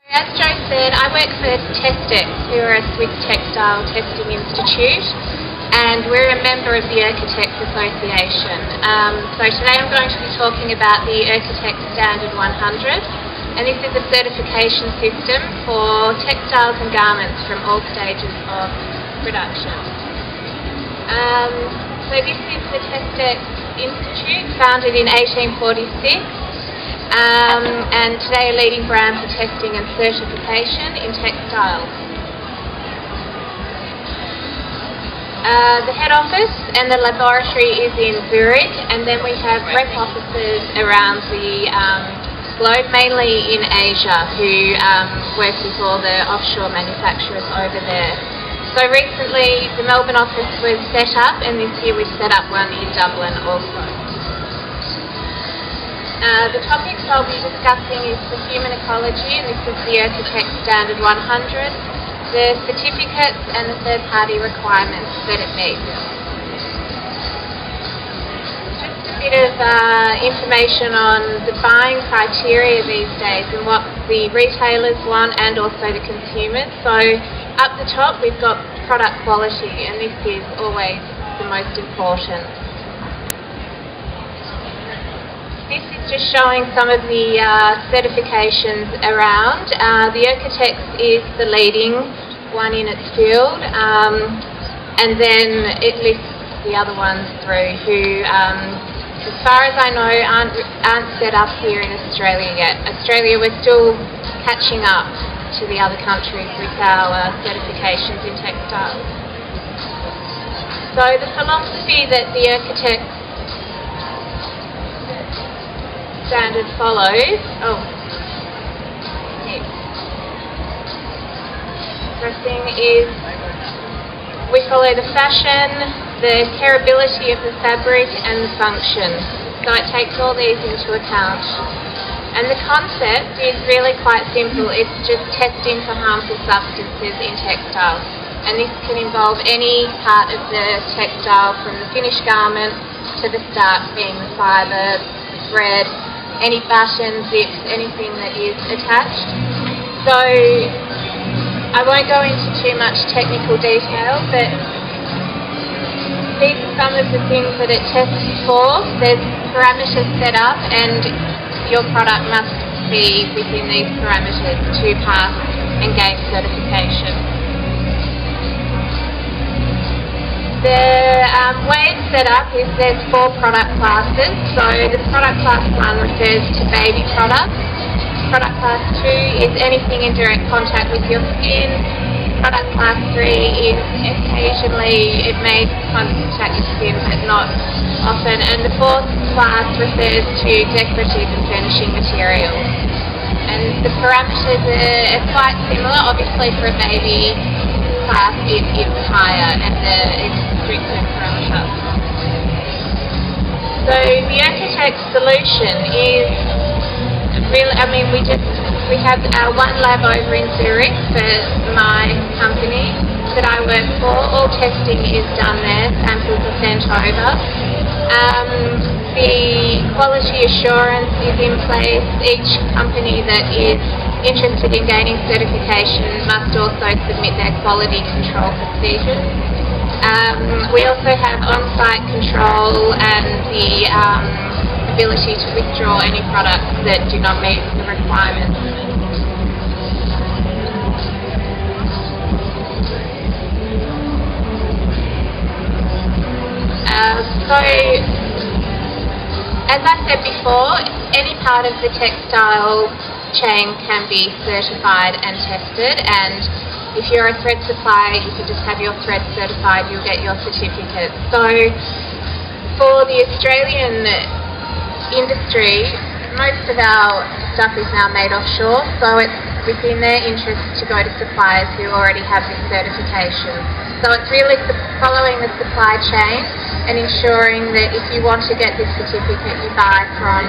As Joe said, I work for Textile, who are a Swiss textile testing institute, and we're a member of the Oeko-Tex Association. So today I'm going to be talking about the Oeko-Tex Standard 100, and this is a certification system for textiles and garments from all stages of production. So this is the Textile Institute, founded in 1846. And today a leading brand for testing and certification in textiles. The head office and the laboratory is in Zurich, and then we have rep offices around the globe, mainly in Asia, who work with all the offshore manufacturers over there. So recently the Melbourne office was set up, and this year we've set up one in Dublin also. The topics I'll be discussing is the human ecology, and this is the Oeko-Tex Standard 100, the certificates and the third-party requirements that it meets. Just a bit of information on the buying criteria these days and what the retailers want and also the consumers. So up the top we've got product quality, and this is always the most important. This is just showing some of the certifications around. The Oekotex is the leading one in its field, and then it lists the other ones through who, as far as I know, aren't set up here in Australia yet. Australia, we're still catching up to the other countries with our certifications in textiles. So the philosophy that the Oekotex standard follows. First thing is we follow the fashion, the careability of the fabric and the function. So it takes all these into account. And the concept is really quite simple. It's just testing for harmful substances in textiles. And this can involve any part of the textile, from the finished garment to the start, being the fibre, the thread, any buttons, zips, anything that is attached. So I won't go into too much technical detail, but these are some of the things that it tests for. There's parameters set up, and your product must be within these parameters to pass and gain certification. The way it's set up is there's 4 product classes. So the product class 1 refers to baby products. Product class 2 is anything in direct contact with your skin. Product class 3 is occasionally it may contact your skin, but not often. And the 4th class refers to decorative and furnishing materials. And the parameters are quite similar. Obviously for a baby class it's higher, and it's stricter parameters. So the Oeko-Tex solution is really, we have our one lab over in Zurich for my company that I work for. All testing is done there, samples are sent over. The quality assurance is in place. Each company that is interested in gaining certification must also submit their quality control procedures. We also have on-site control and the ability to withdraw any products that do not meet the requirements. So, as I said before, any part of the textile chain can be certified and tested, and if you're a thread supplier, you can just have your thread certified, you'll get your certificate. So for the Australian industry, most of our stuff is now made offshore, so it's within their interest to go to suppliers who already have this certification. So it's really following the supply chain and ensuring that if you want to get this certificate, you buy from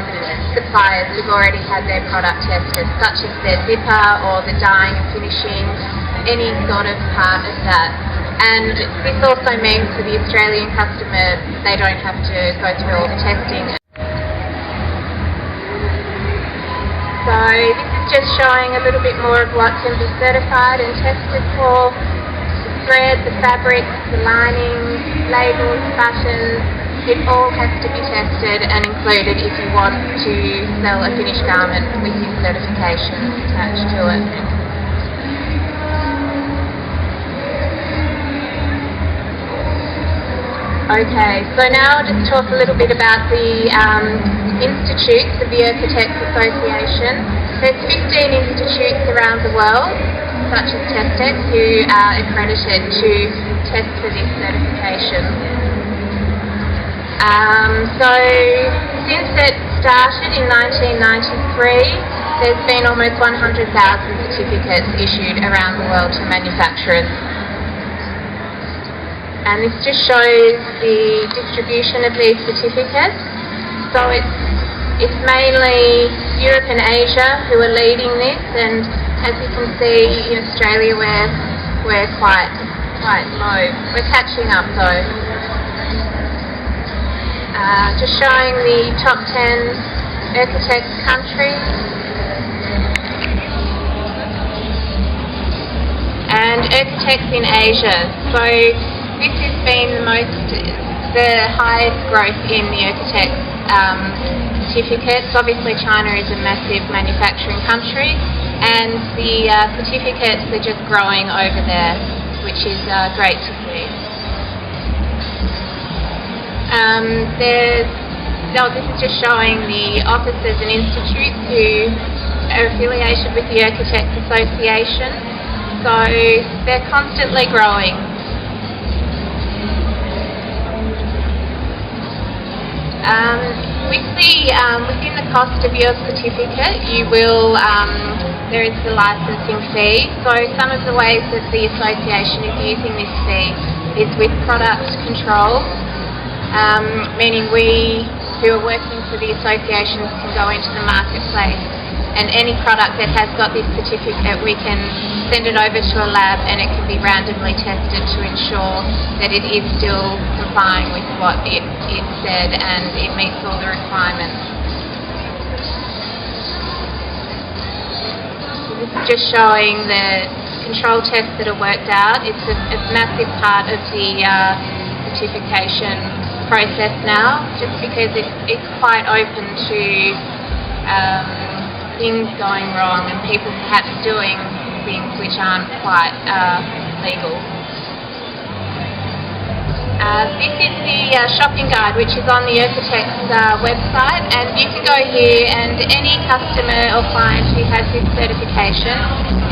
suppliers who've already had their product tested, such as their zipper or the dyeing and finishing, any sort of part of that. And this also means for the Australian customer, they don't have to go through all the testing. So this is just showing a little bit more of what can be certified and tested for: the thread, the fabrics, the lining, labels, buttons. It all has to be tested and included if you want to sell a finished garment with your certification attached to it. Okay, so now I'll just talk a little bit about the institutes of the Oeko-Tex Association. There's 15 institutes around the world, such as Textile, who are accredited to test for this certification. So since it started in 1993, there's been almost 100,000 certificates issued around the world to manufacturers. And this just shows the distribution of these certificates. So it's mainly Europe and Asia who are leading this, and as you can see in Australia we're quite low. We're catching up though. Just showing the top 10 Oeko-Tex countries. And Oeko-Tex in Asia. So this has been the highest growth in the Oeko-Tex certificates. Obviously China is a massive manufacturing country, and the certificates are just growing over there, which is great to see. This is just showing the offices and institutes who are affiliated with the Oeko-Tex Association. So they're constantly growing. Within the cost of your certificate, you will there is the licensing fee. So some of the ways that the association is using this fee is with product control, meaning we who are working for the associations can go into the marketplace, and any product that has got this certificate, we can send it over to a lab and it can be randomly tested to ensure that it is still complying with what it said and it meets all the requirements. So this is just showing the control tests that are worked out. It's a massive part of the certification process now, just because it's quite open to things going wrong and people perhaps doing things which aren't quite legal. This is the shopping guide, which is on the Oeko-Tex website, and you can go here, and any customer or client who has this certification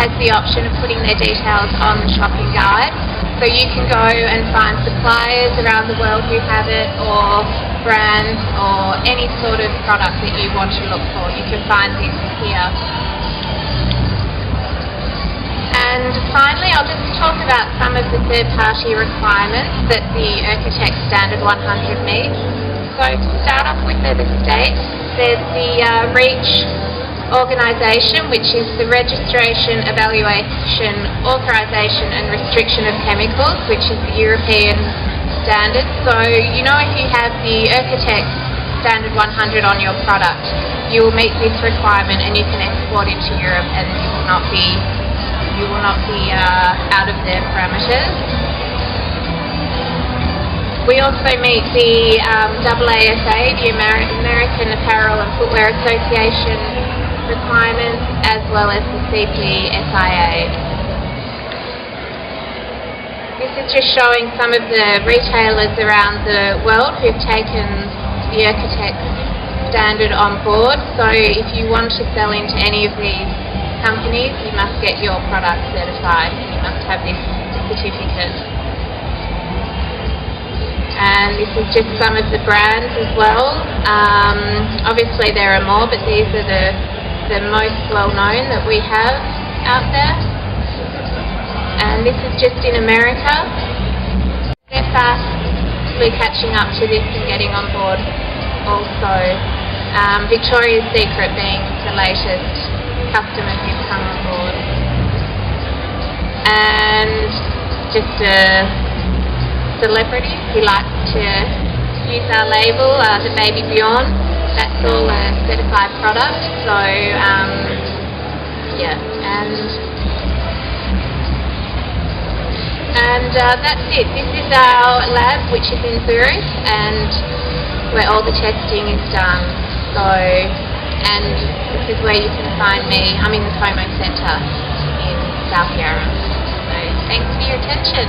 has the option of putting their details on the shopping guide. So you can go and find suppliers around the world who have it, or brands, or any sort of product that you want to look for. You can find this here. And finally, I'll just talk about some of the third-party requirements that the Oeko-Tex Standard 100 meets. So to start off with, are the states. There's the REACH organisation, which is the Registration, Evaluation, Authorisation and Restriction of Chemicals, which is the European standard. So you know, if you have the Oeko-Tex Standard 100 on your product, you will meet this requirement and you can export into Europe, and you will not be out of their parameters. We also meet the AASA, the American Apparel and Footwear Association requirements, as well as the CPSIA. This is just showing some of the retailers around the world who've taken the Oeko-Tex standard on board. So if you want to sell into any of these companies, you must get your product certified. You must have this certificate. And this is just some of the brands as well. Obviously there are more, but these are the most well known that we have out there. And this is just in America. They're fastly catching up to this and getting on board also. Victoria's Secret being the latest customer who's come on board. And just a celebrity who likes to use our label, the Baby Bjorn. that's all a certified product. So yeah, and that's it. This is our lab, which is in Zurich, and where all the testing is done. So, and this is where you can find me. I'm in the Como Centre in South Yarra. So thanks for your attention.